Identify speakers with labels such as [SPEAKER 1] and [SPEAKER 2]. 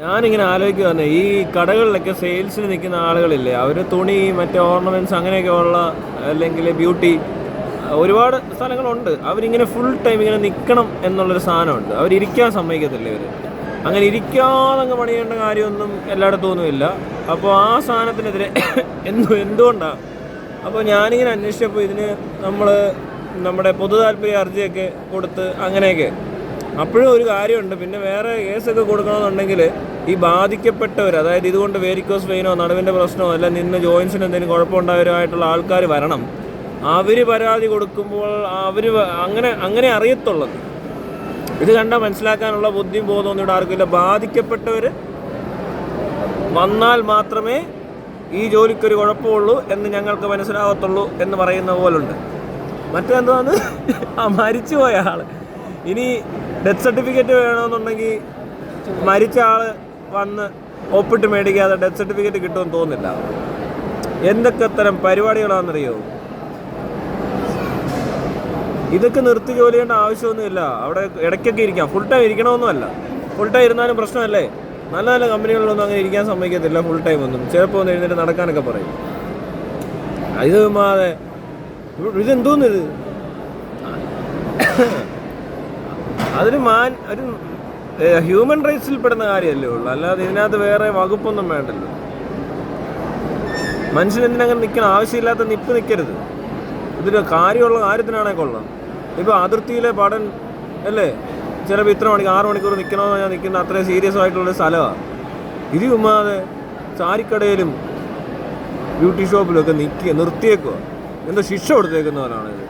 [SPEAKER 1] ഞാനിങ്ങനെ ആലോചിക്കുവാന്നെ ഈ കടകളിലൊക്കെ സെയിൽസിന് നിൽക്കുന്ന ആളുകളില്ലേ, അവർ തുണി മറ്റേ ഓർണമെന്റ്സ് അങ്ങനെയൊക്കെ ഉള്ള അല്ലെങ്കിൽ ബ്യൂട്ടി ഒരുപാട് സ്ഥലങ്ങളുണ്ട്. അവരിങ്ങനെ ഫുൾ ടൈം ഇങ്ങനെ നിൽക്കണം എന്നുള്ളൊരു സാധനമുണ്ട്. അവരിയ്ക്കാൻ സമ്മതിക്കത്തില്ല ഇവർ. അങ്ങനെ ഇരിക്കാതെ അങ്ങ് പണിയേണ്ട കാര്യമൊന്നും എല്ലായിടത്തും ഒന്നുമില്ല. അപ്പോൾ ആ സാധനത്തിനെതിരെ എന്തുകൊണ്ടാണ്? അപ്പോൾ ഞാനിങ്ങനെ അന്വേഷിച്ചപ്പോൾ ഇതിന് നമ്മുടെ പൊതു താല്പര്യ അർജിയൊക്കെ കൊടുത്ത് അങ്ങനെയൊക്കെ അപ്പോഴും ഒരു കാര്യമുണ്ട്. പിന്നെ വേറെ കേസൊക്കെ കൊടുക്കണമെന്നുണ്ടെങ്കിൽ ഈ ബാധിക്കപ്പെട്ടവർ, അതായത് ഇതുകൊണ്ട് വേരിക്കോസ് വെയിനോ നടുവിൻ്റെ പ്രശ്നമോ അല്ല നിന്ന് ജോയിൻസിന് എന്തെങ്കിലും കുഴപ്പമുണ്ടായവരുമായിട്ടുള്ള ആൾക്കാർ വരണം. അവർ പരാതി കൊടുക്കുമ്പോൾ അങ്ങനെ അറിയത്തുള്ളത്. ഇത് കണ്ടാൽ മനസ്സിലാക്കാനുള്ള ബുദ്ധിയും ബോധമൊന്നും ഇവിടെ ആർക്കില്ല. ബാധിക്കപ്പെട്ടവർ വന്നാൽ മാത്രമേ ഈ ജോലിക്കൊരു കുഴപ്പമുള്ളൂ എന്ന് ഞങ്ങൾക്ക് മനസ്സിലാകത്തുള്ളൂ എന്ന് പറയുന്ന പോലുണ്ട്. മറ്റെന്താണ് മരിച്ചുപോയ ആൾ ഇനി ഡെത്ത് സർട്ടിഫിക്കറ്റ് വേണമെന്നുണ്ടെങ്കിൽ മരിച്ച ആൾ വന്ന് ഒപ്പിട്ട് മേടിക്കാതെ ഡെത്ത് സർട്ടിഫിക്കറ്റ് കിട്ടുമെന്ന് തോന്നുന്നില്ല. എന്തൊക്കെ തരം പരിപാടികളാണെന്നറിയോ? ഇതൊക്കെ നിർത്തി ജോലി ചെയ്യേണ്ട ആവശ്യമൊന്നുമില്ല. അവിടെ ഇടയ്ക്കൊക്കെ ഇരിക്കാം. ഫുൾ ടൈം ഇരിക്കണമെന്നുമല്ല. ഫുൾ ടൈം ഇരുന്നാലും പ്രശ്നമല്ലേ. നല്ല നല്ല കമ്പനികളിലൊന്നും അങ്ങനെ ഇരിക്കാൻ സമ്മതിക്കത്തില്ല ഫുൾ ടൈം ഒന്നും. ചിലപ്പോൾ ഒന്ന് എഴുന്നേറ്റ് നടക്കാനൊക്കെ പറയും. ഇത് ഇതെന്തോന്നിത്? ഒരു ഹ്യൂമൻ റൈറ്റ്സിൽ പെടുന്ന കാര്യമല്ലേ ഉള്ളൂ. അല്ലാതെ ഇതിനകത്ത് വേറെ വകുപ്പൊന്നും വേണ്ടല്ലോ. മനുഷ്യനെന്തിനങ്ങനെ നിൽക്കണം? ആവശ്യമില്ലാത്ത നിൽക്കരുത്. ഇതിൽ കാര്യമുള്ള കാര്യത്തിനാണേ കൊള്ളാം. ഇപ്പോൾ അതിർത്തിയിലെ പഠൻ അല്ലേ, ചിലപ്പോൾ ഇത്ര 6 മണിക്കൂർ നിൽക്കണമെന്ന് ഞാൻ നിൽക്കുന്ന അത്രയും സീരിയസ് ആയിട്ടുള്ളൊരു സ്ഥലമാണ്. ഇത് ചുമ്മാതെ സാരിക്കടയിലും ബ്യൂട്ടി ഷോപ്പിലും ഒക്കെ നിർത്തിയേക്കുക. എന്തോ ശിക്ഷ കൊടുത്തേക്കുന്നവരാണ് ഇത്.